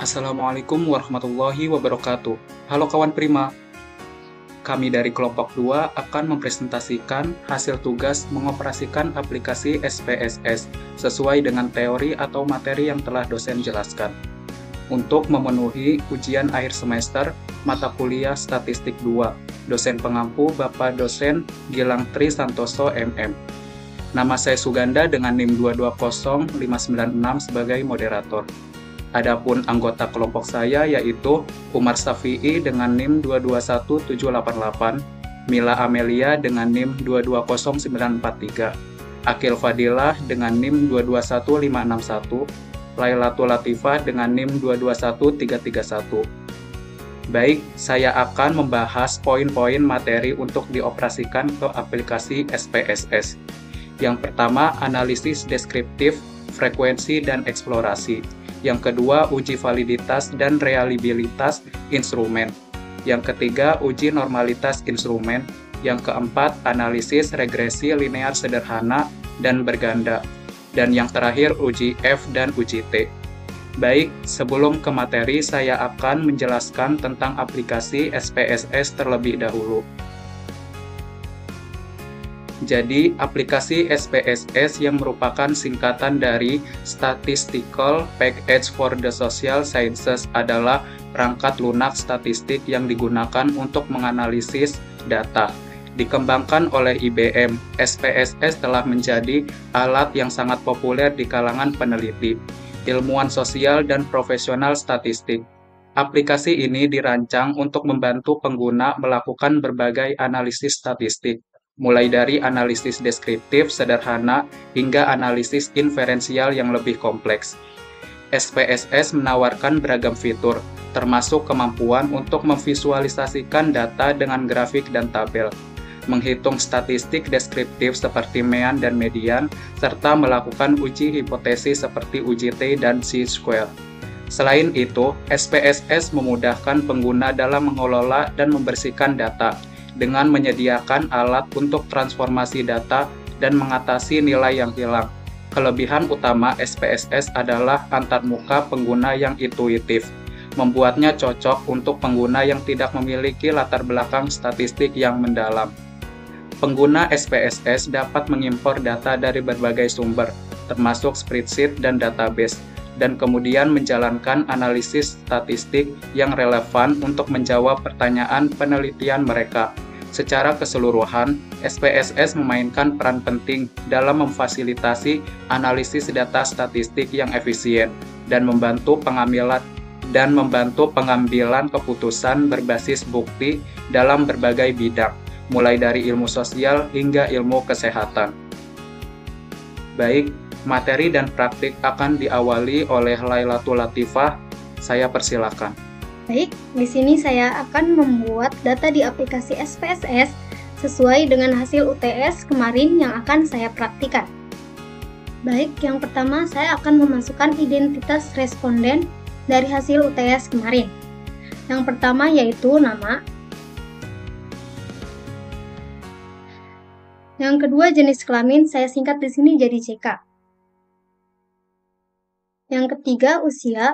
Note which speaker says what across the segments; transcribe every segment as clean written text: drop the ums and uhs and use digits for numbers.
Speaker 1: Assalamualaikum warahmatullahi wabarakatuh. Halo kawan Prima, kami dari kelompok 2 akan mempresentasikan hasil tugas mengoperasikan aplikasi SPSS sesuai dengan teori atau materi yang telah dosen jelaskan. Untuk memenuhi ujian akhir semester mata kuliah Statistik 2, dosen pengampu Bapak Dosen Gilang Tri Santoso MM. Nama saya Suganda dengan NIM 220596 sebagai moderator. Adapun anggota kelompok saya yaitu Umar Safi'i dengan NIM 221788, Mila Amelia dengan NIM 220943, Akil Fadilah dengan NIM 221561, Lailatul Latifah dengan NIM 221331. Baik, saya akan membahas poin-poin materi untuk dioperasikan ke aplikasi SPSS. Yang pertama, analisis deskriptif, frekuensi, dan eksplorasi. Yang kedua, uji validitas dan reliabilitas instrumen. Yang ketiga, uji normalitas instrumen. Yang keempat, analisis regresi linear sederhana dan berganda. Dan yang terakhir, uji F dan uji T. Baik, sebelum ke materi, saya akan menjelaskan tentang aplikasi SPSS terlebih dahulu. Jadi, aplikasi SPSS yang merupakan singkatan dari Statistical Package for the Social Sciences adalah perangkat lunak statistik yang digunakan untuk menganalisis data. Dikembangkan oleh IBM, SPSS telah menjadi alat yang sangat populer di kalangan peneliti, ilmuwan sosial, dan profesional statistik. Aplikasi ini dirancang untuk membantu pengguna melakukan berbagai analisis statistik, mulai dari analisis deskriptif sederhana hingga analisis inferensial yang lebih kompleks. SPSS menawarkan beragam fitur, termasuk kemampuan untuk memvisualisasikan data dengan grafik dan tabel, menghitung statistik deskriptif seperti mean dan median, serta melakukan uji hipotesis seperti uji T dan C-square. Selain itu, SPSS memudahkan pengguna dalam mengelola dan membersihkan data, dengan menyediakan alat untuk transformasi data dan mengatasi nilai yang hilang. Kelebihan utama SPSS adalah antarmuka pengguna yang intuitif, membuatnya cocok untuk pengguna yang tidak memiliki latar belakang statistik yang mendalam. Pengguna SPSS dapat mengimpor data dari berbagai sumber, termasuk spreadsheet dan database, dan kemudian menjalankan analisis statistik yang relevan untuk menjawab pertanyaan penelitian mereka. Secara keseluruhan, SPSS memainkan peran penting dalam memfasilitasi analisis data statistik yang efisien dan membantu pengambilan keputusan berbasis bukti dalam berbagai bidang, mulai dari ilmu sosial hingga ilmu kesehatan. Baik, materi dan praktik akan diawali oleh Lailatul Latifah. Saya persilakan.
Speaker 2: Baik, di sini saya akan membuat data di aplikasi SPSS sesuai dengan hasil UTS kemarin yang akan saya praktikan. Baik, yang pertama saya akan memasukkan identitas responden dari hasil UTS kemarin. Yang pertama yaitu nama. Yang kedua jenis kelamin saya singkat di sini jadi CK. Yang ketiga usia.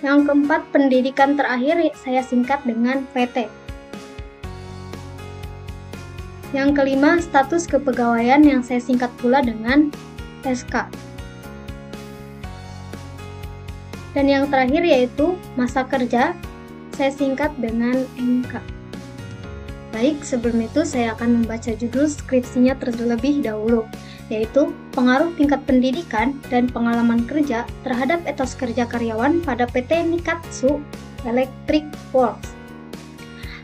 Speaker 2: Yang keempat, pendidikan terakhir saya singkat dengan PT. Yang kelima, status kepegawaian yang saya singkat pula dengan SK. Dan yang terakhir yaitu masa kerja, saya singkat dengan MK. Baik, sebelum itu saya akan membaca judul skripsinya terlebih dahulu, yaitu pengaruh tingkat pendidikan dan pengalaman kerja terhadap etos kerja karyawan pada PT Nikatsu Electric Works.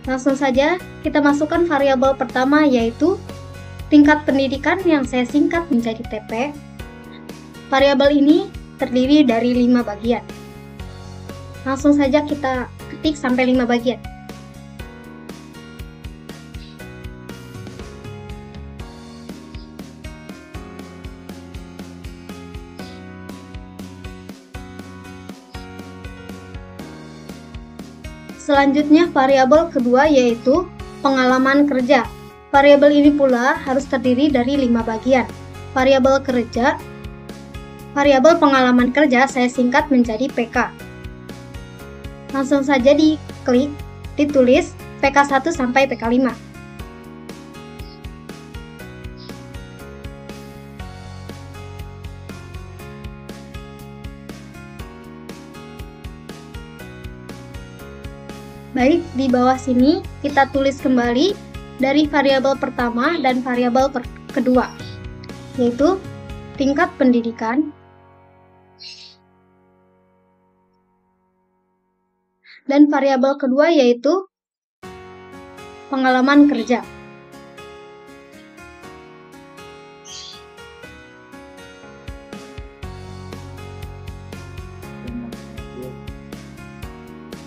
Speaker 2: Langsung saja kita masukkan variabel pertama yaitu tingkat pendidikan yang saya singkat menjadi TP. Variabel ini terdiri dari 5 bagian. Langsung saja kita ketik sampai 5 bagian. Selanjutnya variabel kedua yaitu pengalaman kerja. Variabel ini pula harus terdiri dari 5 bagian. Variabel kerja, variabel pengalaman kerja saya singkat menjadi PK. Langsung saja diklik, ditulis PK1 sampai PK5. Baik, di bawah sini kita tulis kembali dari variabel pertama dan variabel kedua, yaitu tingkat pendidikan dan variabel kedua yaitu pengalaman kerja.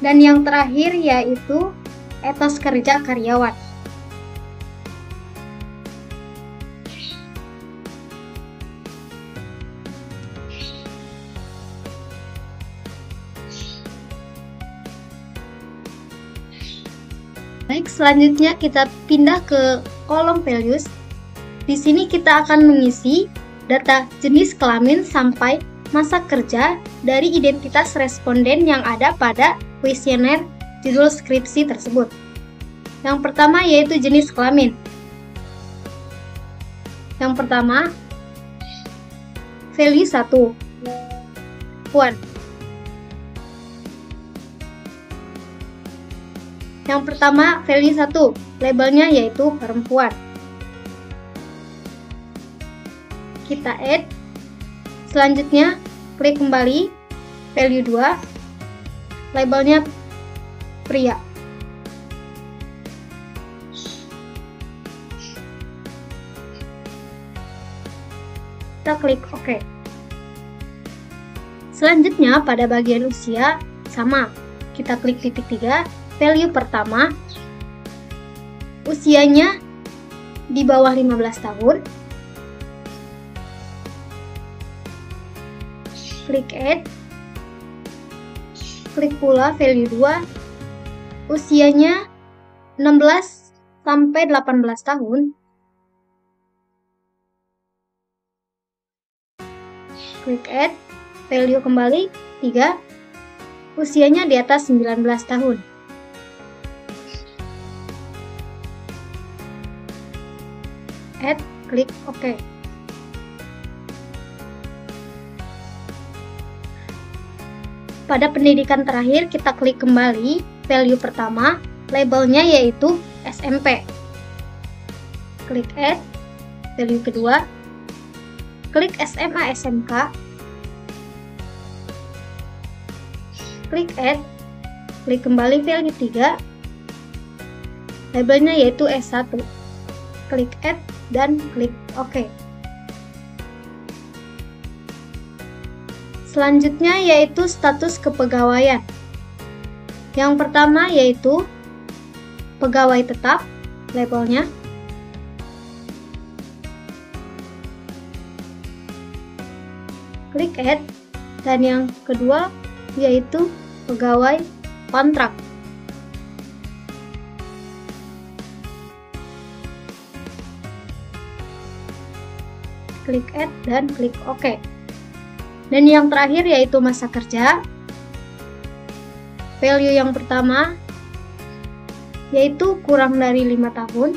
Speaker 2: Dan yang terakhir yaitu etos kerja karyawan. Baik, selanjutnya kita pindah ke kolom values. Di sini kita akan mengisi data jenis kelamin sampai masa kerja dari identitas responden yang ada pada kuesioner judul skripsi tersebut. Yang pertama yaitu jenis kelamin. Yang pertama, value 1, perempuan. Yang pertama, value 1, labelnya yaitu perempuan. Kita add. Selanjutnya, klik kembali, value 2, labelnya pria. Kita klik OK. Selanjutnya pada bagian usia sama. Kita klik titik 3, value pertama, usianya di bawah 15 tahun. Klik add. Klik pula value 2, usianya 16 sampai 18 tahun. Klik add, value kembali 3, usianya di atas 19 tahun. Add, klik OK. Pada pendidikan terakhir, kita klik kembali value pertama, labelnya yaitu SMP. Klik add, value kedua, klik SMA SMK, klik add, klik kembali value 3, labelnya yaitu S1. Klik add dan klik OK. Selanjutnya yaitu status kepegawaian. Yang pertama yaitu pegawai tetap, labelnya. Klik add. Dan yang kedua yaitu pegawai kontrak. Klik add dan klik OK. Dan yang terakhir yaitu masa kerja. Value yang pertama yaitu kurang dari 5 tahun.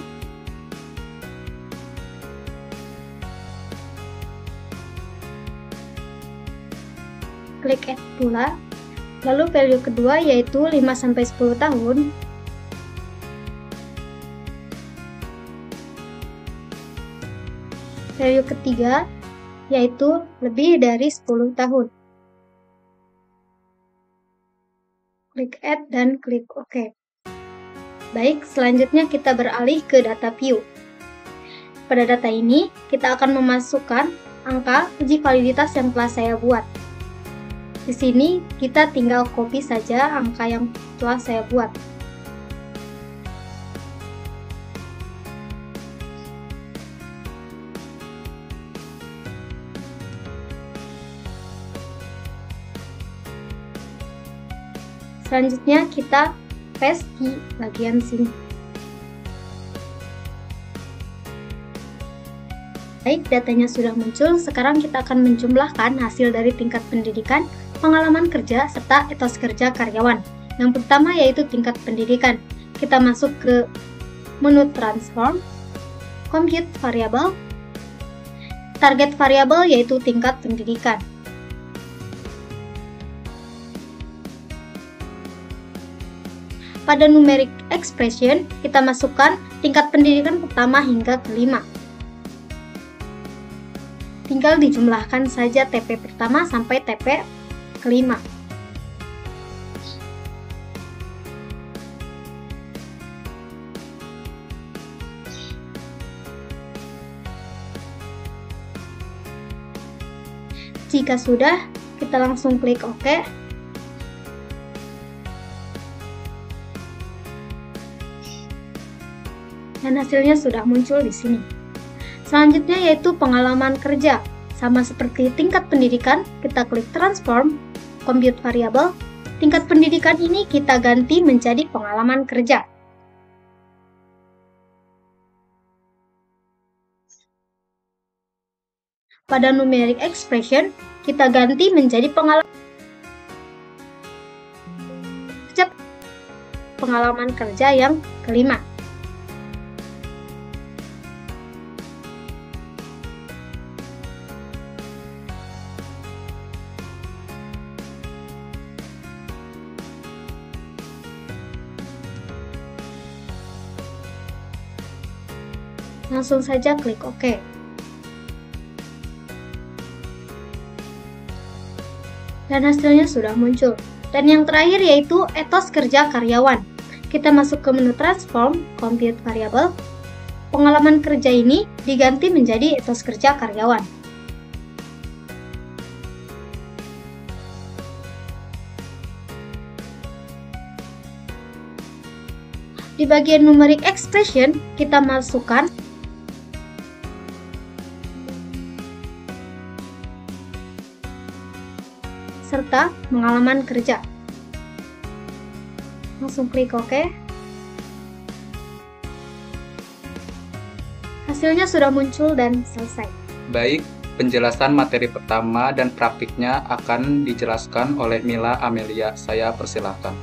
Speaker 2: Klik add pula. Lalu value kedua yaitu 5-10 tahun. Value ketiga yaitu lebih dari 10 tahun. Klik add dan klik OK. Baik, selanjutnya kita beralih ke data view. Pada data ini, kita akan memasukkan angka uji validitas yang telah saya buat. Di sini, kita tinggal copy saja angka yang telah saya buat. Selanjutnya kita paste di bagian sini. Baik, datanya sudah muncul, sekarang kita akan menjumlahkan hasil dari tingkat pendidikan, pengalaman kerja, serta etos kerja karyawan. Yang pertama yaitu tingkat pendidikan. Kita masuk ke menu transform, compute variable, target variable yaitu tingkat pendidikan. Pada numeric expression, kita masukkan tingkat pendidikan pertama hingga kelima. Tinggal dijumlahkan saja TP pertama sampai TP kelima. Jika sudah, kita langsung klik OK. Dan hasilnya sudah muncul di sini. Selanjutnya yaitu pengalaman kerja. Sama seperti tingkat pendidikan, kita klik transform, compute variable. Tingkat pendidikan ini kita ganti menjadi pengalaman kerja. Pada numeric expression, kita ganti menjadi pengalaman kerja yang kelima. Langsung saja klik OK. Dan hasilnya sudah muncul. Dan yang terakhir yaitu etos kerja karyawan. Kita masuk ke menu transform, compute variable. Pengalaman kerja ini diganti menjadi etos kerja karyawan. Di bagian numeric expression, kita masukkan serta pengalaman kerja. Langsung klik OK. Hasilnya sudah muncul dan selesai.
Speaker 1: Baik, penjelasan materi pertama dan praktiknya akan dijelaskan oleh Mila Amelia. Saya persilahkan.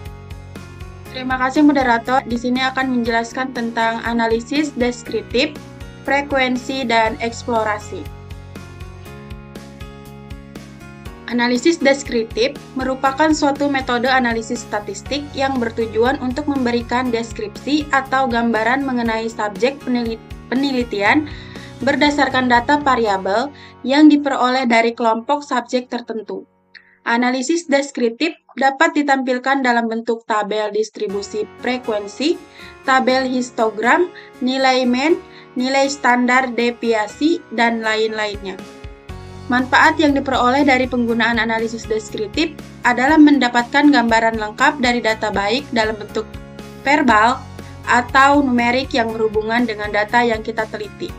Speaker 3: Terima kasih moderator. Di sini akan menjelaskan tentang analisis deskriptif, frekuensi, dan eksplorasi. Analisis deskriptif merupakan suatu metode analisis statistik yang bertujuan untuk memberikan deskripsi atau gambaran mengenai subjek penelitian berdasarkan data variabel yang diperoleh dari kelompok subjek tertentu. Analisis deskriptif dapat ditampilkan dalam bentuk tabel distribusi frekuensi, tabel histogram, nilai mean, nilai standar deviasi, dan lain-lainnya. Manfaat yang diperoleh dari penggunaan analisis deskriptif adalah mendapatkan gambaran lengkap dari data baik dalam bentuk verbal atau numerik yang berhubungan dengan data yang kita teliti.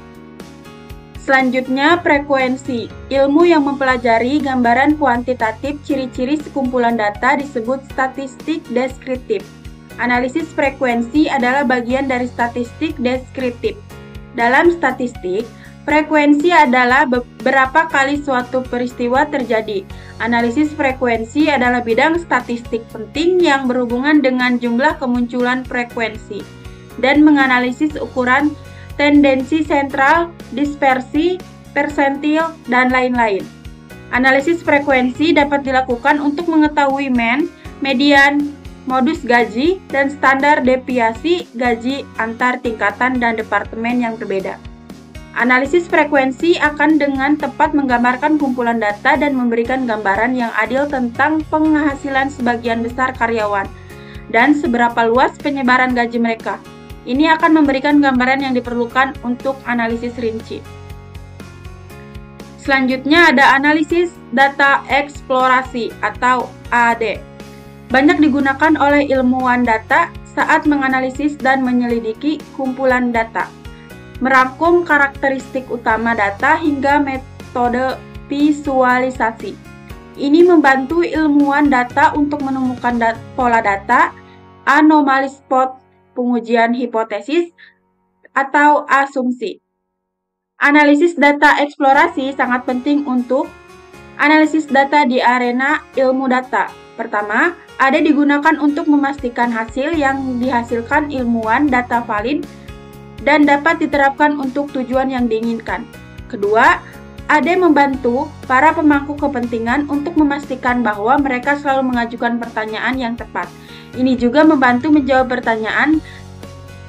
Speaker 3: Selanjutnya, frekuensi. Ilmu yang mempelajari gambaran kuantitatif ciri-ciri sekumpulan data disebut statistik deskriptif. Analisis frekuensi adalah bagian dari statistik deskriptif. Dalam statistik, frekuensi adalah beberapa kali suatu peristiwa terjadi. Analisis frekuensi adalah bidang statistik penting yang berhubungan dengan jumlah kemunculan frekuensi dan menganalisis ukuran tendensi sentral, dispersi, persentil, dan lain-lain. Analisis frekuensi dapat dilakukan untuk mengetahui mean, median, modus gaji, dan standar deviasi gaji antar tingkatan dan departemen yang berbeda. Analisis frekuensi akan dengan tepat menggambarkan kumpulan data dan memberikan gambaran yang adil tentang penghasilan sebagian besar karyawan dan seberapa luas penyebaran gaji mereka. Ini akan memberikan gambaran yang diperlukan untuk analisis rinci. Selanjutnya ada analisis data eksplorasi atau AD. Banyak digunakan oleh ilmuwan data saat menganalisis dan menyelidiki kumpulan data, merangkum karakteristik utama data hingga metode visualisasi. Ini membantu ilmuwan data untuk menemukan pola data, anomali spot, pengujian hipotesis, atau asumsi. Analisis data eksplorasi sangat penting untuk analisis data di arena ilmu data. Pertama, ada digunakan untuk memastikan hasil yang dihasilkan ilmuwan data valid dan dapat diterapkan untuk tujuan yang diinginkan. Kedua, AD membantu para pemangku kepentingan untuk memastikan bahwa mereka selalu mengajukan pertanyaan yang tepat. Ini juga membantu menjawab pertanyaan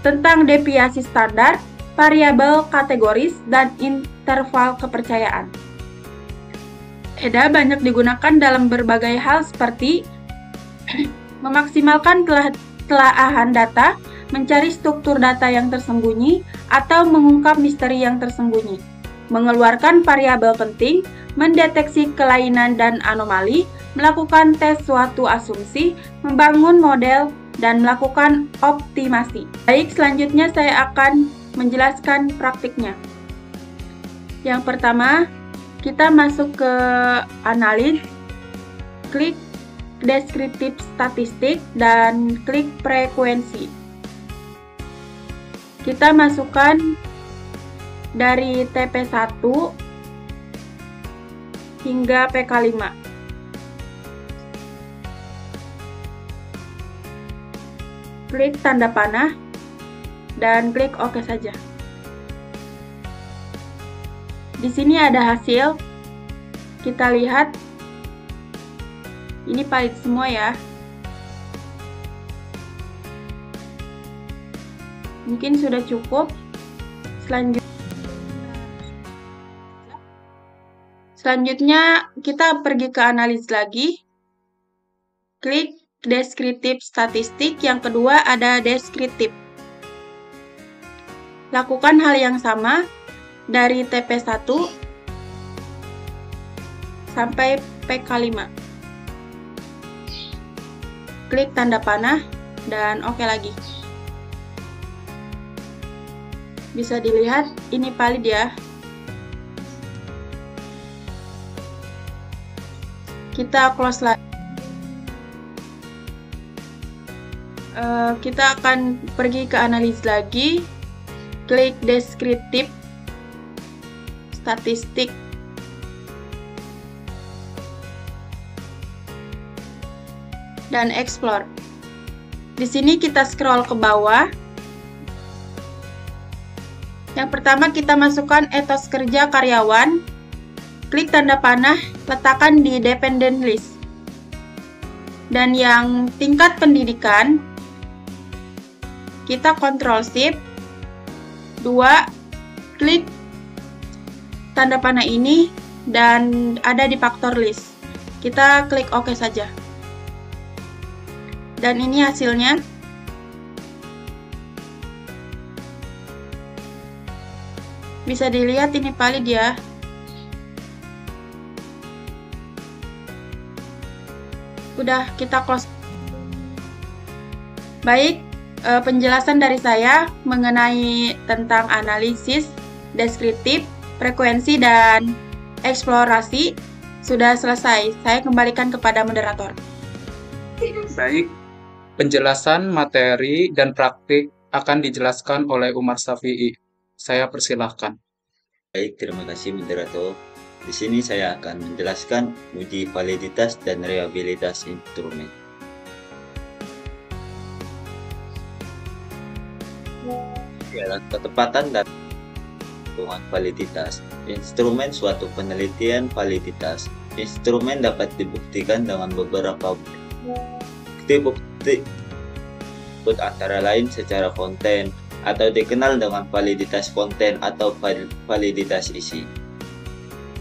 Speaker 3: tentang deviasi standar, variabel kategoris, dan interval kepercayaan. EDA banyak digunakan dalam berbagai hal seperti memaksimalkan telaahan data, mencari struktur data yang tersembunyi, atau mengungkap misteri yang tersembunyi, mengeluarkan variabel penting, mendeteksi kelainan dan anomali, melakukan tes suatu asumsi, membangun model, dan melakukan optimasi. Baik, selanjutnya saya akan menjelaskan praktiknya. Yang pertama, kita masuk ke analis, klik deskriptif statistik, dan klik frekuensi. Kita masukkan dari TP1 hingga PK5. Klik tanda panah dan klik OK saja. Di sini ada hasil. Kita lihat. Ini valid semua ya. Mungkin sudah cukup. Selanjutnya kita pergi ke analis lagi. Klik deskriptif statistik. Yang kedua ada deskriptif. Lakukan hal yang sama dari TP1 sampai PK5. Klik tanda panah dan OK lagi. Bisa dilihat ini valid ya. Kita close lagi. Kita akan pergi ke analis lagi. Klik deskriptif statistik. Dan explore. Di sini kita scroll ke bawah. Yang pertama kita masukkan etos kerja karyawan. Klik tanda panah, letakkan di dependent list. Dan yang tingkat pendidikan, kita Ctrl Shift 2, klik tanda panah ini dan ada di faktor list. Kita klik OK saja. Dan ini hasilnya. Bisa dilihat ini valid ya. Udah, kita close. Baik, penjelasan dari saya mengenai tentang analisis, deskriptif, frekuensi, dan eksplorasi sudah selesai. Saya kembalikan kepada moderator.
Speaker 1: Baik, penjelasan materi dan praktik akan dijelaskan oleh Umar Safi'i. Saya persilahkan.
Speaker 4: Baik, terima kasih moderator. Di sini saya akan menjelaskan uji validitas dan reliabilitas instrumen. Ialah ketepatan dan hitungan validitas. Instrumen suatu penelitian validitas. Instrumen dapat dibuktikan dengan beberapa bukti antara lain secara konten atau dikenal dengan validitas konten atau validitas isi.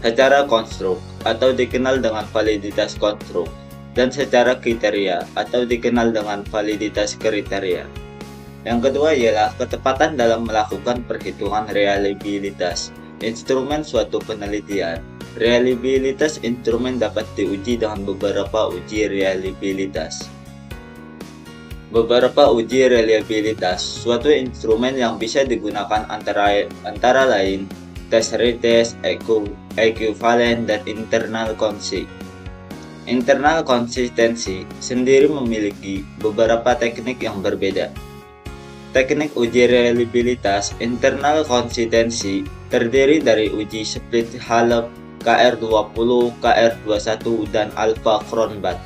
Speaker 4: Secara konstruk atau dikenal dengan validitas konstruk, dan secara kriteria atau dikenal dengan validitas kriteria. Yang kedua ialah ketepatan dalam melakukan perhitungan reliabilitas instrumen suatu penelitian. Reliabilitas instrumen dapat diuji dengan beberapa uji reliabilitas. Beberapa uji reliabilitas suatu instrumen yang bisa digunakan antara lain tes retest, equivalent, dan internal consistency. Internal consistency sendiri memiliki beberapa teknik yang berbeda. Teknik uji reliabilitas internal konsistensi terdiri dari uji split Halep, KR20, KR21, dan Alpha Cronbach.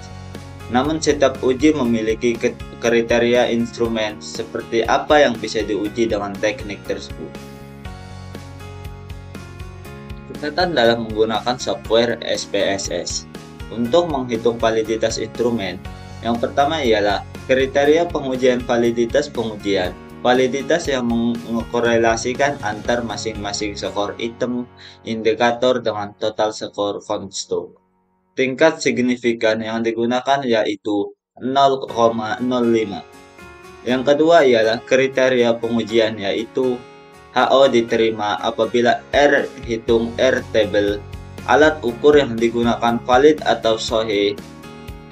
Speaker 4: Namun setiap uji memiliki kriteria instrumen seperti apa yang bisa diuji dengan teknik tersebut. Catatan dalam menggunakan software SPSS. Untuk menghitung validitas instrumen, yang pertama ialah kriteria pengujian validitas pengujian. Validitas yang mengkorelasikan antar masing-masing skor item indikator dengan total skor konstruk. Tingkat signifikan yang digunakan yaitu 0,05. Yang kedua ialah kriteria pengujian yaitu HO diterima apabila R hitung R table. Alat ukur yang digunakan valid atau sahih.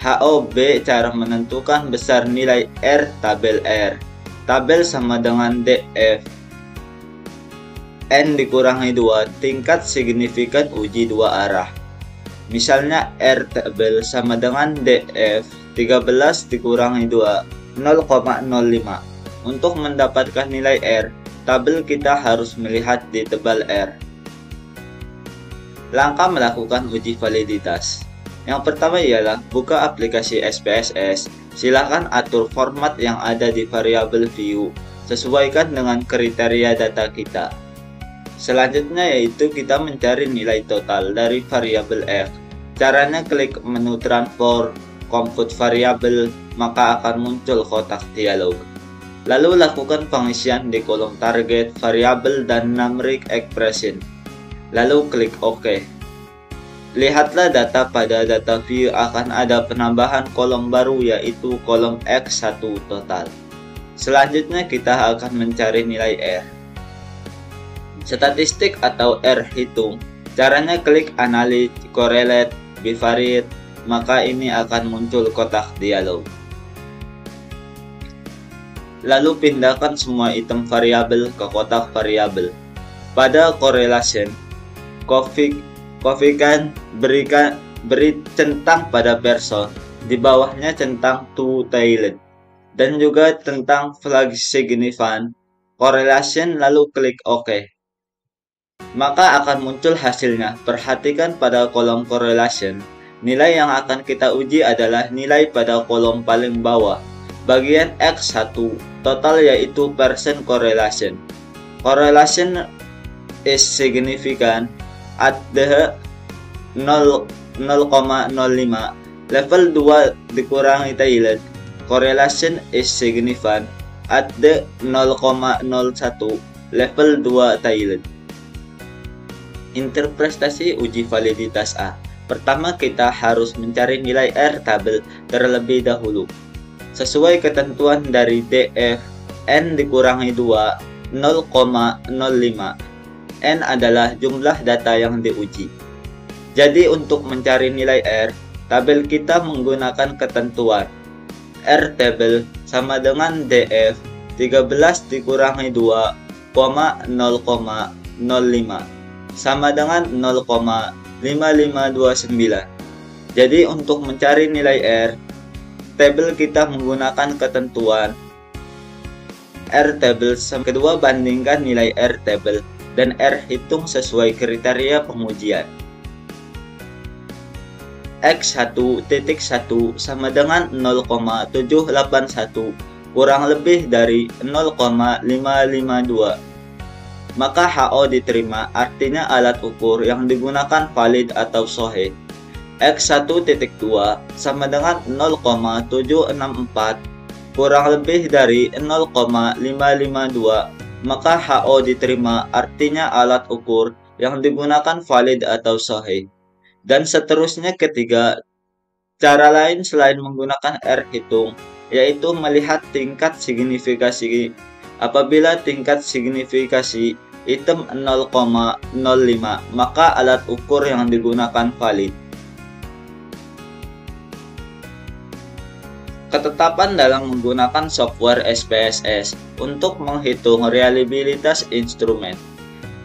Speaker 4: HOB cara menentukan besar nilai R tabel R. Tabel sama dengan DF. N dikurangi 2 tingkat signifikan uji dua arah. Misalnya R tabel sama dengan DF 13 dikurangi 2 0,05. Untuk mendapatkan nilai R, tabel kita harus melihat di tebal R. Langkah melakukan uji validitas. Yang pertama ialah buka aplikasi SPSS. Silakan atur format yang ada di variabel view. Sesuaikan dengan kriteria data kita. Selanjutnya yaitu kita mencari nilai total dari variabel F. Caranya klik menu transform, compute variable, maka akan muncul kotak dialog. Lalu lakukan pengisian di kolom target, variabel, dan numeric expression. Lalu klik OK. Lihatlah data pada data view akan ada penambahan kolom baru yaitu kolom X1 total. Selanjutnya kita akan mencari nilai R. Statistik atau R hitung. Caranya klik analyze, correlate, bivariate, maka ini akan muncul kotak dialog. Lalu pindahkan semua item variabel ke kotak variabel. Pada correlation, beri centang pada person, di bawahnya centang to tailed, dan juga tentang flag significant correlation, lalu klik OK. Maka akan muncul hasilnya. Perhatikan pada kolom correlation, nilai yang akan kita uji adalah nilai pada kolom paling bawah, bagian X1 total yaitu percent correlation. Correlation is significant at the 0,05. Level 2 dikurangi tailed. Correlation is significant at the 0,01. Level 2 tailed. Interpretasi uji validitas A. Pertama kita harus mencari nilai R tabel terlebih dahulu. Sesuai ketentuan dari DF, N dikurangi 2, 0,05. N adalah jumlah data yang diuji. Jadi untuk mencari nilai R, tabel kita menggunakan ketentuan R tabel sama dengan DF 13 dikurangi 2, 0,05 sama dengan 0,5529. Jadi untuk mencari nilai R, tabel kita menggunakan ketentuan R tabel kedua bandingkan nilai R tabel dan R hitung sesuai kriteria pengujian. X1.1 sama dengan 0,781 kurang lebih dari 0,552. Maka HO diterima, artinya alat ukur yang digunakan valid atau sahih. X1.2 sama dengan 0,764 kurang lebih dari 0,552. Maka HO diterima, artinya alat ukur yang digunakan valid atau sahih. Dan seterusnya ketiga, cara lain selain menggunakan R hitung, yaitu melihat tingkat signifikasi. Apabila tingkat signifikasi item 0,05, maka alat ukur yang digunakan valid. Ketetapan dalam menggunakan software SPSS untuk menghitung reliabilitas instrumen.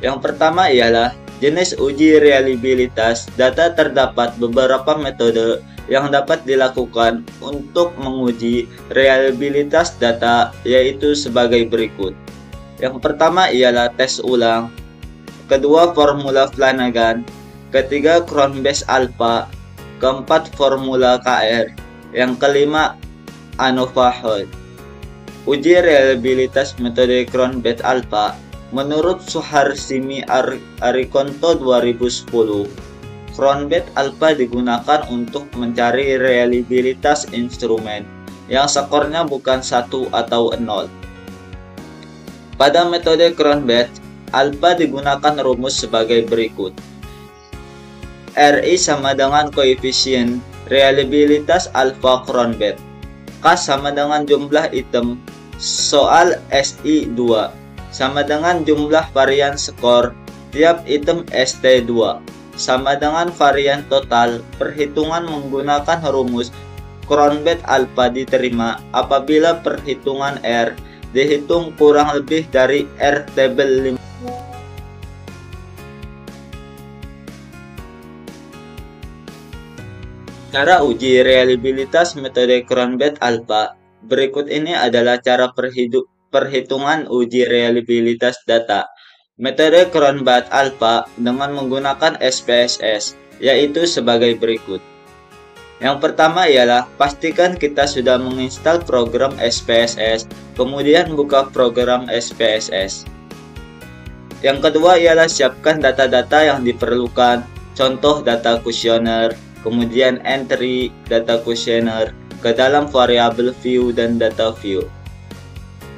Speaker 4: Yang pertama ialah jenis uji reliabilitas. Data terdapat beberapa metode yang dapat dilakukan untuk menguji reliabilitas data yaitu sebagai berikut. Yang pertama ialah tes ulang, kedua formula Flanagan, ketiga Cron-Base Alpha, keempat formula KR, yang kelima ANOVA-Hall. Uji reliabilitas metode Cron-Base Alpha menurut Suharsini Arikonto 2010. Cron-Base Alpha digunakan untuk mencari reliabilitas instrumen yang skornya bukan 1 atau 0. Pada metode Cron-Base Alpha digunakan rumus sebagai berikut. RI sama dengan koefisien reliabilitas alpha Cron-Base. K sama dengan jumlah item soal SI 2 sama dengan jumlah varian skor tiap item ST2 sama dengan varian total. Perhitungan menggunakan rumus Cron-Base Alpha diterima apabila perhitungan R dihitung kurang lebih dari R tabel 5. Cara uji reliabilitas metode Cron-Base Alpha. Berikut ini adalah cara perhitungan uji reliabilitas data metode Cron-Base Alpha dengan menggunakan SPSS, yaitu sebagai berikut. Yang pertama ialah pastikan kita sudah menginstal program SPSS, kemudian buka program SPSS. Yang kedua ialah siapkan data-data yang diperlukan, contoh data kuesioner, kemudian entry data kuesioner ke dalam variabel view dan data view.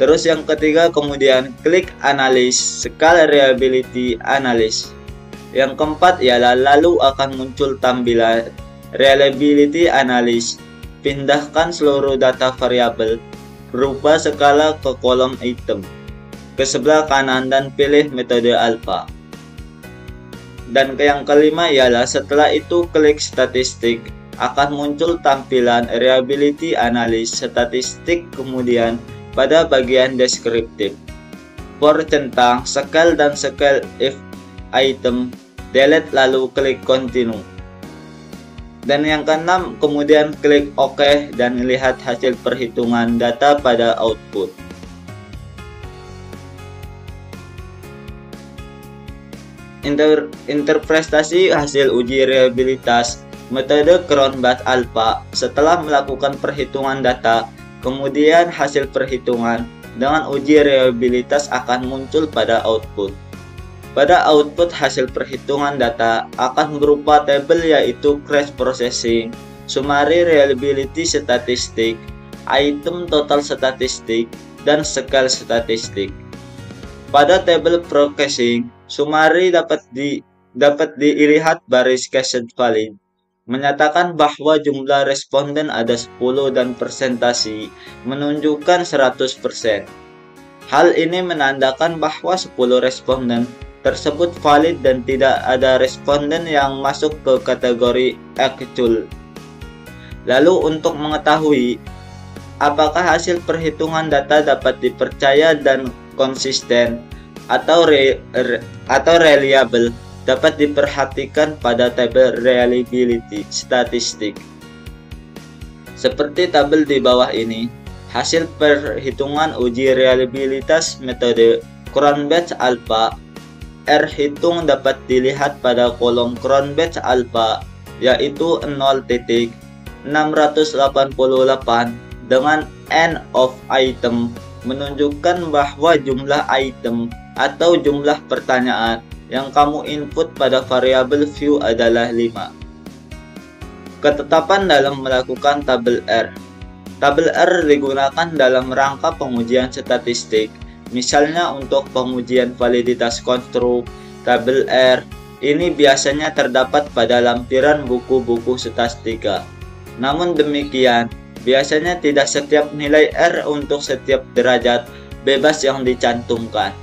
Speaker 4: Terus yang ketiga kemudian klik analysis skala reliability analysis. Yang keempat ialah lalu akan muncul tampilan reliability analysis. Pindahkan seluruh data variabel berupa skala ke kolom item ke sebelah kanan dan pilih metode alpha. Dan yang kelima ialah setelah itu klik statistik, akan muncul tampilan reliability analysis statistik, kemudian pada bagian deskriptif for centang, scale dan scale if item, delete lalu klik continue. Dan yang keenam kemudian klik OK dan lihat hasil perhitungan data pada output. Interpretasi hasil uji reliabilitas metode Cron-Base Alpha. Setelah melakukan perhitungan data, kemudian hasil perhitungan dengan uji reliabilitas akan muncul pada output. Pada output hasil perhitungan data akan berupa tabel yaitu crash processing, summary reliability statistik, item total statistik, dan scale statistik. Pada tabel processing, summary dapat dilihat baris cached valid menyatakan bahwa jumlah responden ada 10 dan persentase menunjukkan 100%. Hal ini menandakan bahwa 10 responden tersebut valid dan tidak ada responden yang masuk ke kategori actual. Lalu untuk mengetahui apakah hasil perhitungan data dapat dipercaya dan konsisten atau reliable, dapat diperhatikan pada tabel reliability statistik. Seperti tabel di bawah ini, hasil perhitungan uji reliabilitas metode Cron-Base Alpha. R hitung dapat dilihat pada kolom Cron-Base Alpha, yaitu 0.688 dengan N of item menunjukkan bahwa jumlah item atau jumlah pertanyaan yang kamu input pada variabel view adalah 5. Ketetapan dalam melakukan tabel R. Tabel R digunakan dalam rangka pengujian statistik. Misalnya untuk pengujian validitas konstruk, tabel R ini biasanya terdapat pada lampiran buku-buku statistika. Namun demikian, biasanya tidak setiap nilai R untuk setiap derajat bebas yang dicantumkan.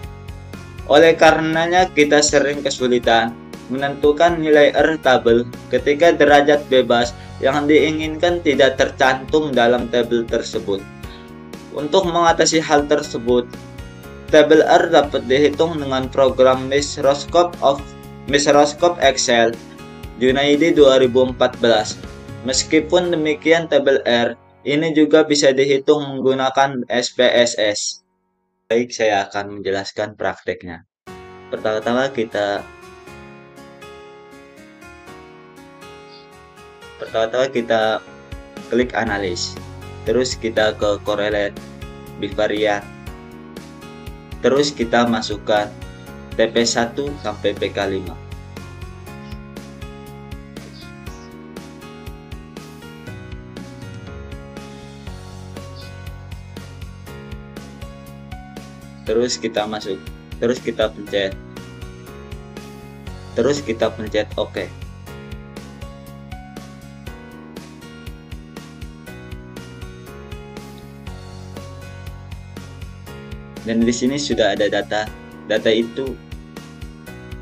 Speaker 4: Oleh karenanya kita sering kesulitan menentukan nilai R tabel ketika derajat bebas yang diinginkan tidak tercantum dalam tabel tersebut. Untuk mengatasi hal tersebut, tabel R dapat dihitung dengan program Microscope Excel Junaidi 2014. Meskipun demikian, tabel R ini juga bisa dihitung menggunakan SPSS. Baik, saya akan menjelaskan prakteknya. Pertama-tama kita klik analis, terus kita ke correlate bivariate, terus kita masukkan TP1 sampai PK5. Terus kita pencet OK. Dan di sini sudah ada data itu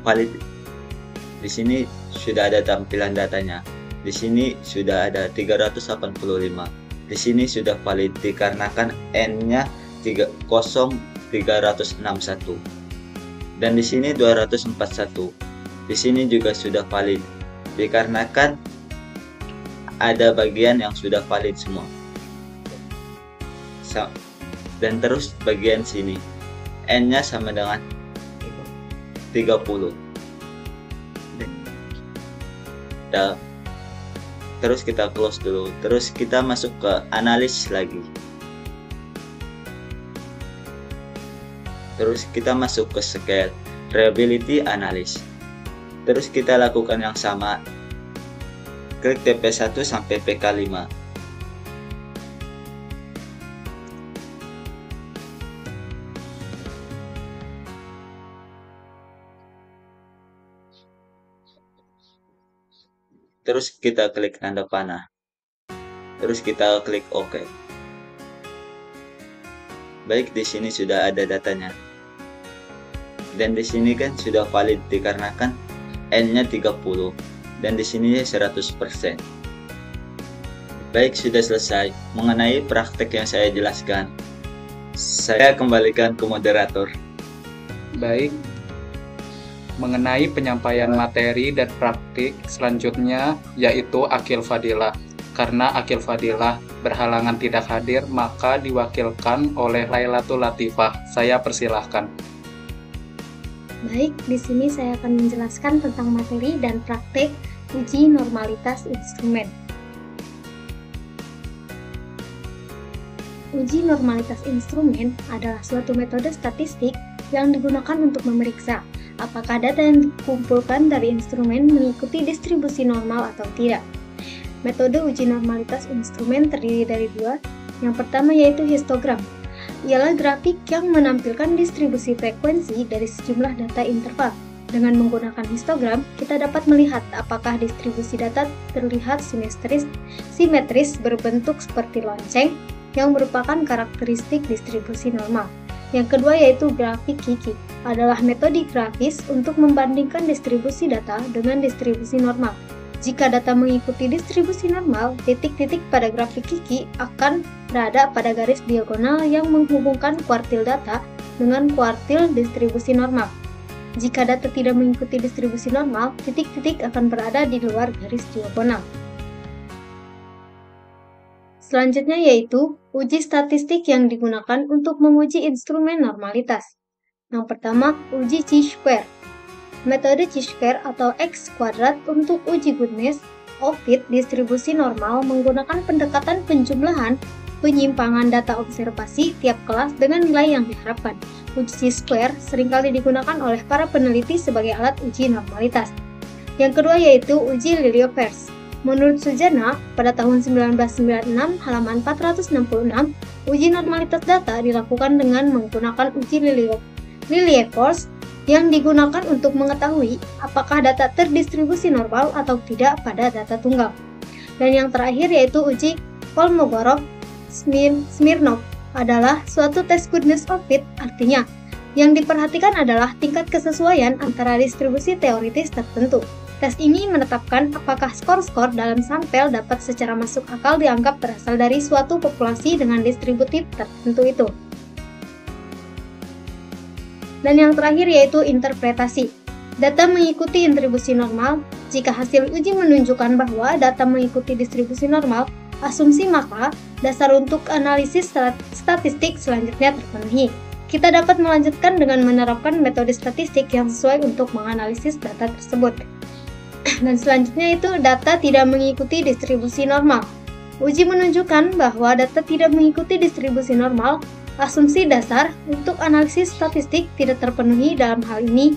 Speaker 4: valid. Di sini sudah ada tampilan datanya. Di sini sudah ada 385. Di sini sudah valid dikarenakan N-nya 361. Dan di sini 241. Di sini juga sudah valid dikarenakan ada bagian yang sudah valid semua. Dan terus bagian sini N-nya sama dengan 30. Terus kita close dulu. Terus kita masuk ke analis lagi. Terus kita masuk ke scale reliability analysis. Terus kita lakukan yang sama. Klik TP1 sampai PK5. Terus kita klik tanda panah. Terus kita klik OK. Baik, di sini sudah ada datanya. Dan di sini kan sudah valid dikarenakan N-nya 30 dan di sini 100%. Baik, sudah selesai mengenai praktek yang saya jelaskan. Saya kembalikan ke moderator.
Speaker 1: Baik, mengenai penyampaian materi dan praktik selanjutnya yaitu Akil Fadilah. Karena Akil Fadilah berhalangan tidak hadir, maka diwakilkan oleh Lailatul Latifah. Saya persilahkan.
Speaker 2: Baik, di sini saya akan menjelaskan tentang materi dan praktik uji normalitas instrumen. Uji normalitas instrumen adalah suatu metode statistik yang digunakan untuk memeriksa apakah data yang dikumpulkan dari instrumen mengikuti distribusi normal atau tidak. Metode uji normalitas instrumen terdiri dari dua. Yang pertama yaitu histogram. Ialah grafik yang menampilkan distribusi frekuensi dari sejumlah data interval. Dengan menggunakan histogram, kita dapat melihat apakah distribusi data terlihat simetris berbentuk seperti lonceng yang merupakan karakteristik distribusi normal. Yang kedua yaitu grafik Kiki, adalah metode grafis untuk membandingkan distribusi data dengan distribusi normal. Jika data mengikuti distribusi normal, titik-titik pada grafik Kiki akan berada pada garis diagonal yang menghubungkan kuartil data dengan kuartil distribusi normal. Jika data tidak mengikuti distribusi normal, titik-titik akan berada di luar garis diagonal. Selanjutnya yaitu uji statistik yang digunakan untuk menguji instrumen normalitas. Yang pertama, uji chi-square. Metode chi-square atau X kuadrat untuk uji goodness of fit distribusi normal menggunakan pendekatan penjumlahan penyimpangan data observasi tiap kelas dengan nilai yang diharapkan. Uji chi-square seringkali digunakan oleh para peneliti sebagai alat uji normalitas. Yang kedua yaitu uji Lilliefors. Menurut Sujana, pada tahun 1996 halaman 466, uji normalitas data dilakukan dengan menggunakan uji Lilliefors yang digunakan untuk mengetahui apakah data terdistribusi normal atau tidak pada data tunggal. Dan yang terakhir yaitu uji Kolmogorov-Smirnov adalah suatu tes goodness of fit, artinya yang diperhatikan adalah tingkat kesesuaian antara distribusi teoritis tertentu. Tes ini menetapkan apakah skor-skor dalam sampel dapat secara masuk akal dianggap berasal dari suatu populasi dengan distributif tertentu itu. Dan yang terakhir yaitu interpretasi. Data mengikuti distribusi normal. Jika hasil uji menunjukkan bahwa data mengikuti distribusi normal, asumsi maka dasar untuk analisis statistik selanjutnya terpenuhi. Kita dapat melanjutkan dengan menerapkan metode statistik yang sesuai untuk menganalisis data tersebut. Dan selanjutnya itu data tidak mengikuti distribusi normal. Uji menunjukkan bahwa data tidak mengikuti distribusi normal, asumsi dasar untuk analisis statistik tidak terpenuhi. Dalam hal ini,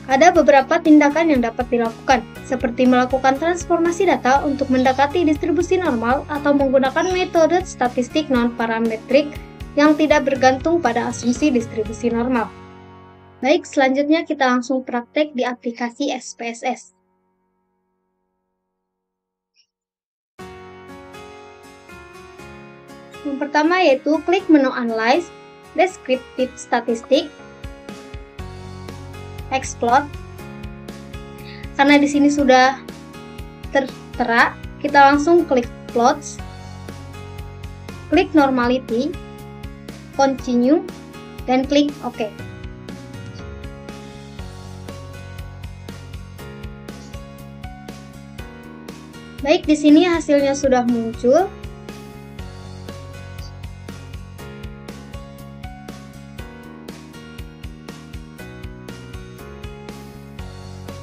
Speaker 2: ada beberapa tindakan yang dapat dilakukan, seperti melakukan transformasi data untuk mendekati distribusi normal atau menggunakan metode statistik non-parametrik yang tidak bergantung pada asumsi distribusi normal. Baik, selanjutnya kita langsung praktek di aplikasi SPSS. Yang pertama yaitu klik menu Analyze, Descriptive Statistic, Explode. Karena di sini sudah tertera, kita langsung klik Plots, klik Normality, Continue, dan klik OK. Baik, di sini hasilnya sudah muncul.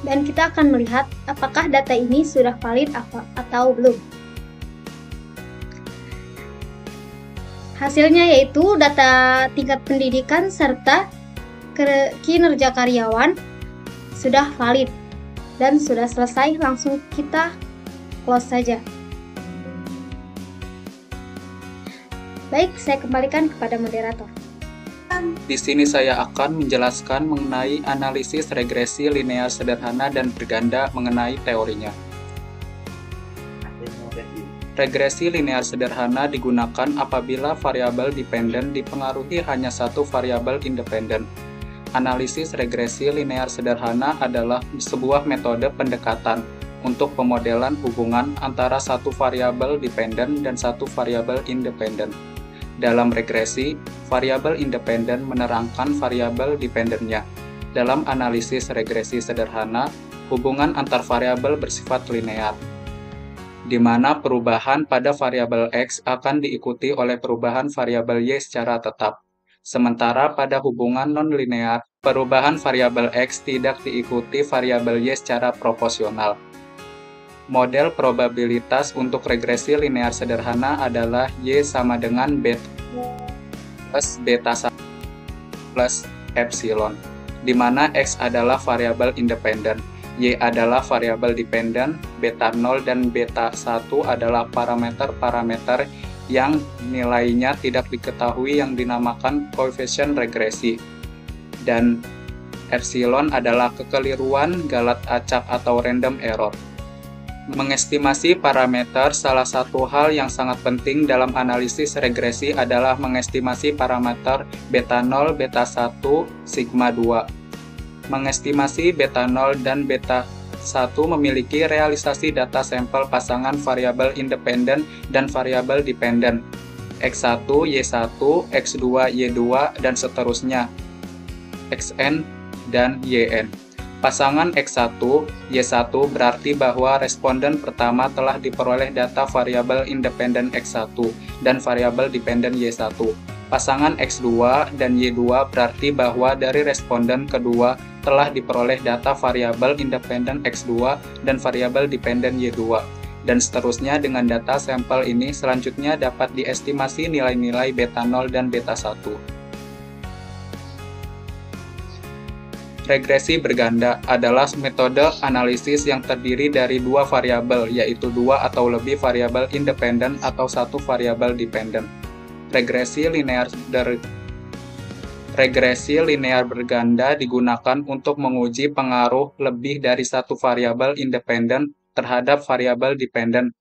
Speaker 2: Dan kita akan melihat apakah data ini sudah valid atau belum. Hasilnya yaitu data tingkat pendidikan serta kinerja karyawan sudah valid dan sudah selesai. Langsung kita close saja. Baik, saya kembalikan kepada moderator.
Speaker 1: Di sini saya akan menjelaskan mengenai analisis regresi linear sederhana dan berganda mengenai teorinya. Regresi linear sederhana digunakan apabila variabel dependen dipengaruhi hanya satu variabel independen. Analisis regresi linear sederhana adalah sebuah metode pendekatan untuk pemodelan hubungan antara satu variabel dependen dan satu variabel independen. Dalam regresi, variabel independen menerangkan variabel dependennya. Dalam analisis regresi sederhana, hubungan antar variabel bersifat linear, di mana perubahan pada variabel X akan diikuti oleh perubahan variabel Y secara tetap. Sementara pada hubungan non-linear, perubahan variabel X tidak diikuti variabel Y secara proporsional. Model probabilitas untuk regresi linear sederhana adalah Y sama dengan beta plus beta 1 plus epsilon, di mana X adalah variabel independen, Y adalah variabel dependen, beta 0 dan beta 1 adalah parameter-parameter yang nilainya tidak diketahui yang dinamakan koefisien regresi, dan epsilon adalah kekeliruan, galat acak atau random error. Mengestimasi parameter, salah satu hal yang sangat penting dalam analisis regresi adalah mengestimasi parameter beta 0, beta 1, sigma 2. Mengestimasi beta 0 dan beta 1 memiliki realisasi data sampel pasangan variabel independen dan variabel dependen, X1, Y1, X2, Y2, dan seterusnya, Xn dan Yn. Pasangan X1, Y1 berarti bahwa responden pertama telah diperoleh data variabel independen X1 dan variabel dependen Y1. Pasangan X2 dan Y2 berarti bahwa dari responden kedua telah diperoleh data variabel independen X2 dan variabel dependen Y2. Dan seterusnya dengan data sampel ini selanjutnya dapat diestimasi nilai-nilai beta 0 dan beta 1. Regresi berganda adalah metode analisis yang terdiri dari dua variabel, yaitu dua atau lebih variabel independen atau satu variabel dependen. Regresi linear berganda digunakan untuk menguji pengaruh lebih dari satu variabel independen terhadap variabel dependen.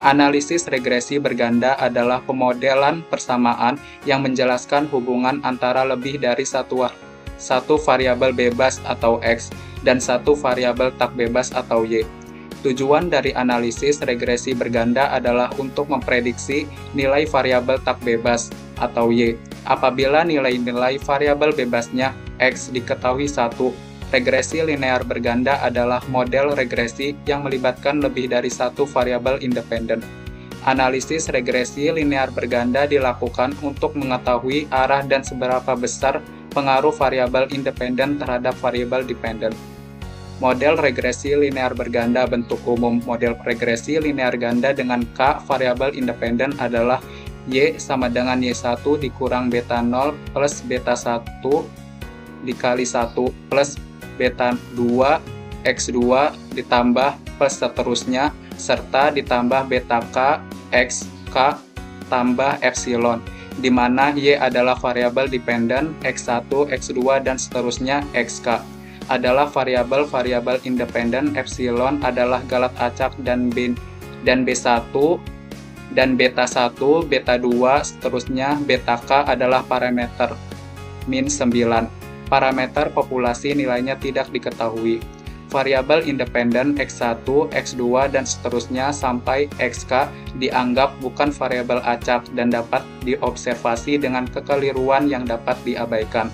Speaker 1: Analisis regresi berganda adalah pemodelan persamaan yang menjelaskan hubungan antara lebih dari satu variabel bebas atau X dan satu variabel tak bebas atau Y. Tujuan dari analisis regresi berganda adalah untuk memprediksi nilai variabel tak bebas atau Y. Apabila nilai-nilai variabel bebasnya X diketahui 1, Regresi linear berganda adalah model regresi yang melibatkan lebih dari satu variabel independen. Analisis regresi linear berganda dilakukan untuk mengetahui arah dan seberapa besar pengaruh variabel independen terhadap variabel dependen. Model regresi linear berganda bentuk umum model regresi linear ganda dengan K variabel independen adalah Y sama dengan Y1 dikurang beta 0 plus beta 1 dikali 1 plus beta 2 X2 ditambah plus seterusnya serta ditambah beta K X K tambah epsilon, di mana Y adalah variabel dependen, X1, X2, dan seterusnya Xk adalah variabel-variabel independen, epsilon adalah galat acak dan B1 dan beta 1, beta 2, seterusnya beta K adalah parameter min 9. Parameter populasi nilainya tidak diketahui. Variabel independen X1, X2, dan seterusnya sampai Xk dianggap bukan variabel acak dan dapat diobservasi dengan kekeliruan yang dapat diabaikan.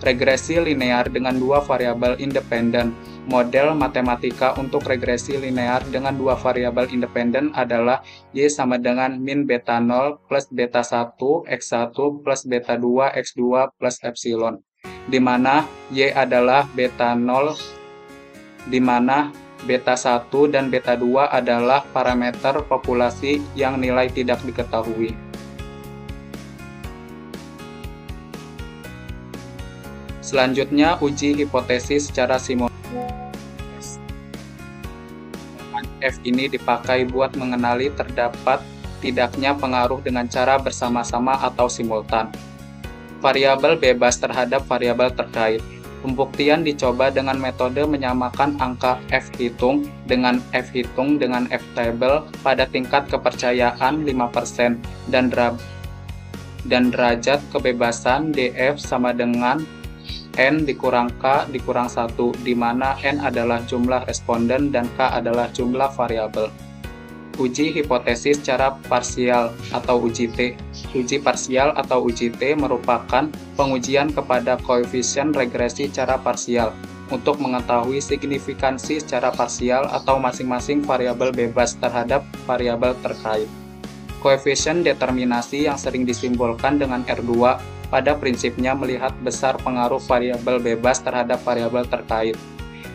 Speaker 1: Regresi linear dengan dua variabel independen. Model matematika untuk regresi linear dengan dua variabel independen adalah Y sama dengan min beta 0 plus beta 1 X1 plus beta 2 X2 plus epsilon, di mana Y adalah beta 0, di mana beta 1 dan beta 2 adalah parameter populasi yang nilai tidak diketahui. Selanjutnya, uji hipotesis secara simultan. F ini dipakai buat mengenali terdapat tidaknya pengaruh dengan cara bersama-sama atau simultan. Variabel bebas terhadap variabel terkait. Pembuktian dicoba dengan metode menyamakan angka F hitung dengan F table pada tingkat kepercayaan 5% dan derajat kebebasan DF sama dengan N dikurang K dikurang 1, di mana N adalah jumlah responden dan K adalah jumlah variabel. Uji hipotesis secara parsial atau uji T. Uji parsial atau uji T merupakan pengujian kepada koefisien regresi secara parsial untuk mengetahui signifikansi secara parsial atau masing-masing variabel bebas terhadap variabel terkait. Koefisien determinasi yang sering disimbolkan dengan R2 pada prinsipnya melihat besar pengaruh variabel bebas terhadap variabel terkait.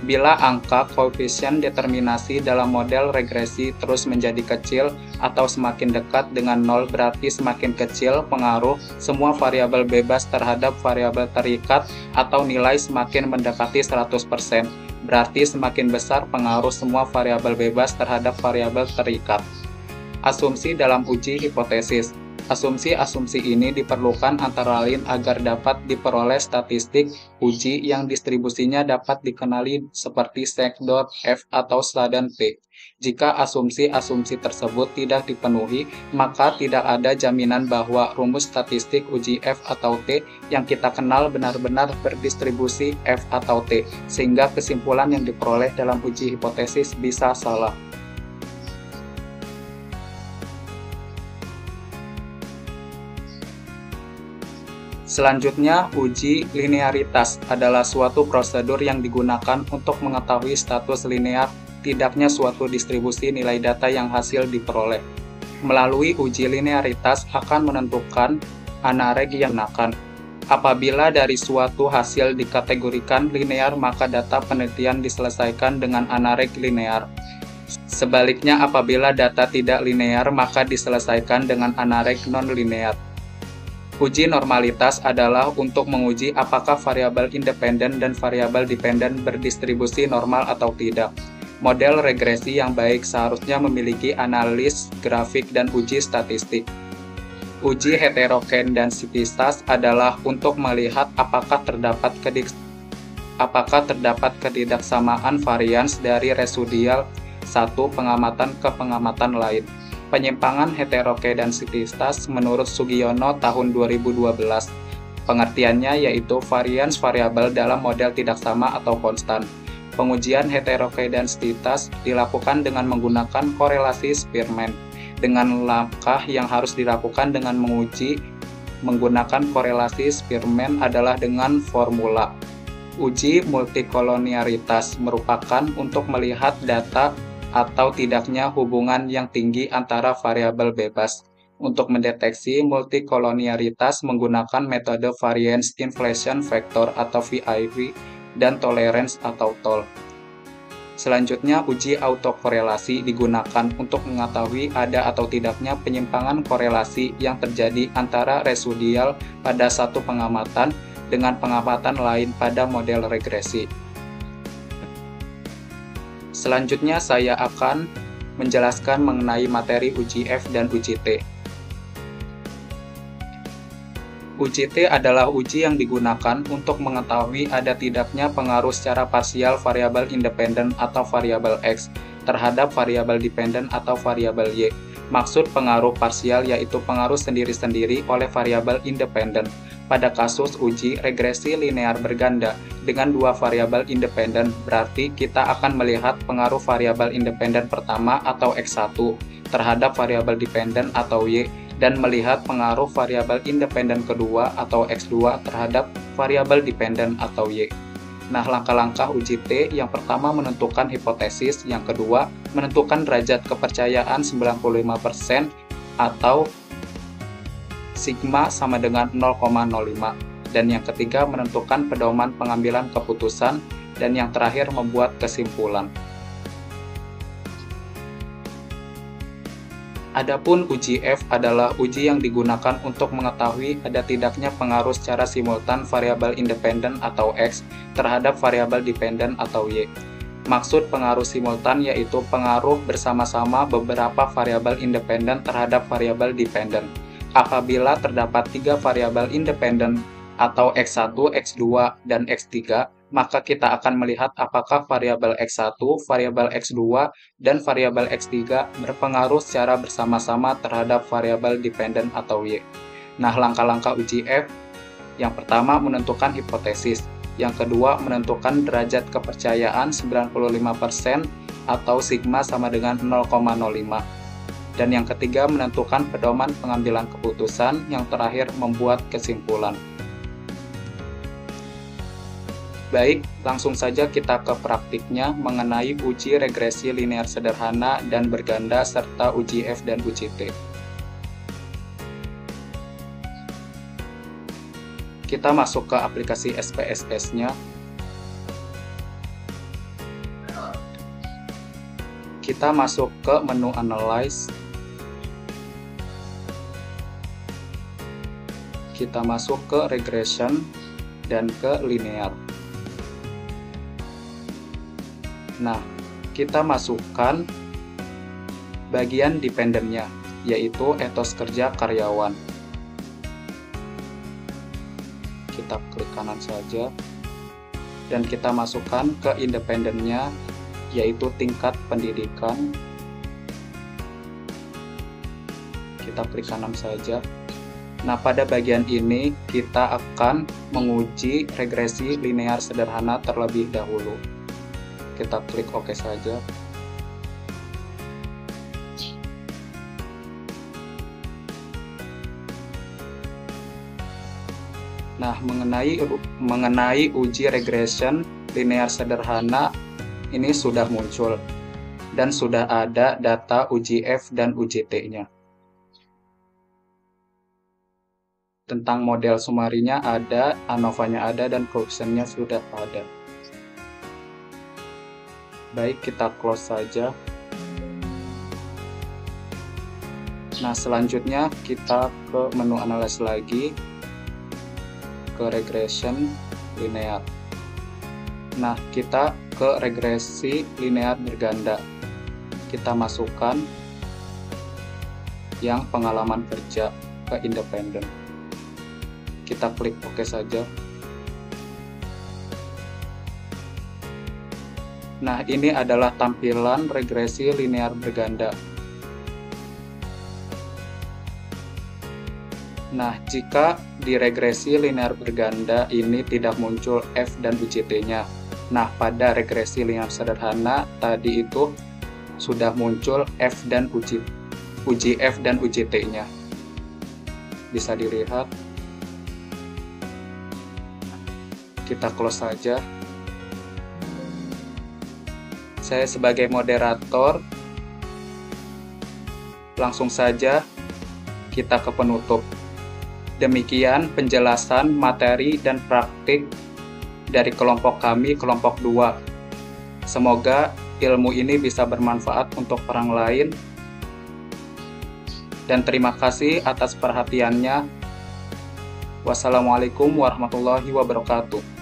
Speaker 1: Bila angka koefisien determinasi dalam model regresi terus menjadi kecil atau semakin dekat dengan 0, berarti semakin kecil pengaruh semua variabel bebas terhadap variabel terikat atau nilai semakin mendekati 100%, berarti semakin besar pengaruh semua variabel bebas terhadap variabel terikat. Asumsi dalam uji hipotesis. Asumsi-asumsi ini diperlukan antara lain agar dapat diperoleh statistik uji yang distribusinya dapat dikenali seperti sek.F atau sladan P. Jika asumsi-asumsi tersebut tidak dipenuhi, maka tidak ada jaminan bahwa rumus statistik uji F atau T yang kita kenal benar-benar berdistribusi F atau T, sehingga kesimpulan yang diperoleh dalam uji hipotesis bisa salah. Selanjutnya, uji linearitas adalah suatu prosedur yang digunakan untuk mengetahui status linear tidaknya suatu distribusi nilai data yang hasil diperoleh. Melalui uji linearitas akan menentukan anareg yang digunakan. Apabila dari suatu hasil dikategorikan linear, maka data penelitian diselesaikan dengan anareg linear. Sebaliknya, apabila data tidak linear, maka diselesaikan dengan anareg non-linear. Uji normalitas adalah untuk menguji apakah variabel independen dan variabel dependen berdistribusi normal atau tidak. Model regresi yang baik seharusnya memiliki analis grafik dan uji statistik. Uji heterogenesitas adalah untuk melihat apakah terdapat ketidaksamaan varians dari residual satu pengamatan ke pengamatan lain. Penyimpangan heterogenesitas menurut Sugiono tahun 2012. Pengertiannya yaitu varians variabel dalam model tidak sama atau konstan. Pengujian heterogenesitas dilakukan dengan menggunakan korelasi Spearman. Dengan langkah yang harus dilakukan dengan menggunakan korelasi Spearman adalah dengan formula Uji multikolonialitas merupakan untuk melihat data atau tidaknya hubungan yang tinggi antara variabel bebas. Untuk mendeteksi multikolonialitas menggunakan metode Variance Inflation Factor atau VIV dan Tolerance atau TOL. Selanjutnya, uji autokorelasi digunakan untuk mengetahui ada atau tidaknya penyimpangan korelasi yang terjadi antara residual pada satu pengamatan dengan pengamatan lain pada model regresi. Selanjutnya, saya akan menjelaskan mengenai materi uji F dan uji T. Uji T adalah uji yang digunakan untuk mengetahui ada tidaknya pengaruh secara parsial variabel independen atau variabel X terhadap variabel dependen atau variabel Y. Maksud pengaruh parsial yaitu pengaruh sendiri-sendiri oleh variabel independen. Pada kasus uji regresi linear berganda dengan dua variabel independen, berarti kita akan melihat pengaruh variabel independen pertama atau X1 terhadap variabel dependen atau Y, dan melihat pengaruh variabel independen kedua atau X2 terhadap variabel dependen atau Y. Nah, langkah-langkah uji T yang pertama menentukan hipotesis, yang kedua menentukan derajat kepercayaan 95% atau sigma sama dengan 0,05, dan yang ketiga menentukan pedoman pengambilan keputusan, dan yang terakhir membuat kesimpulan. Adapun uji F adalah uji yang digunakan untuk mengetahui ada tidaknya pengaruh secara simultan variabel independen atau X terhadap variabel dependen atau Y. Maksud pengaruh simultan yaitu pengaruh bersama-sama beberapa variabel independen terhadap variabel dependen. Apabila terdapat 3 variabel independen atau X1, X2, dan X3, maka kita akan melihat apakah variabel X1, variabel X2, dan variabel X3 berpengaruh secara bersama-sama terhadap variabel dependen atau Y. Nah, langkah-langkah uji F, yang pertama menentukan hipotesis, yang kedua menentukan derajat kepercayaan 95% atau sigma sama dengan 0,05, dan yang ketiga menentukan pedoman pengambilan keputusan, yang terakhir membuat kesimpulan. Baik, langsung saja kita ke praktiknya mengenai uji regresi linear sederhana dan berganda serta uji F dan uji T. Kita masuk ke aplikasi SPSS-nya. Kita masuk ke menu Analyze. Kita masuk ke Regression dan ke Linear. Nah, kita masukkan bagian dependennya, yaitu etos kerja karyawan. Kita klik kanan saja, dan kita masukkan ke independennya, yaitu tingkat pendidikan. Kita klik kanan saja. Nah, pada bagian ini kita akan menguji regresi linear sederhana terlebih dahulu. Kita klik OK saja. Nah, mengenai uji regression linear sederhana ini sudah muncul dan sudah ada data uji F dan uji T-nya. Tentang model sumarinya ada, ANOVA-nya ada, dan coefficient-nya sudah ada. Baik, kita close saja. Nah, selanjutnya kita ke menu analysis lagi, ke regression linear. Nah, kita ke regresi linear berganda. Kita masukkan yang pengalaman kerja ke independen. Kita klik OK saja. Nah, ini adalah tampilan regresi linear berganda. Nah, jika di regresi linear berganda ini tidak muncul F dan uji T-nya. Nah, pada regresi linear sederhana tadi itu sudah muncul F dan uji F dan uji T-nya. Bisa dilihat. kita close saja. Saya sebagai moderator, langsung saja kita ke penutup. Demikian penjelasan materi dan praktik dari kelompok kami, kelompok 2. Semoga ilmu ini bisa bermanfaat untuk orang lain. Dan terima kasih atas perhatiannya. Wassalamualaikum warahmatullahi wabarakatuh.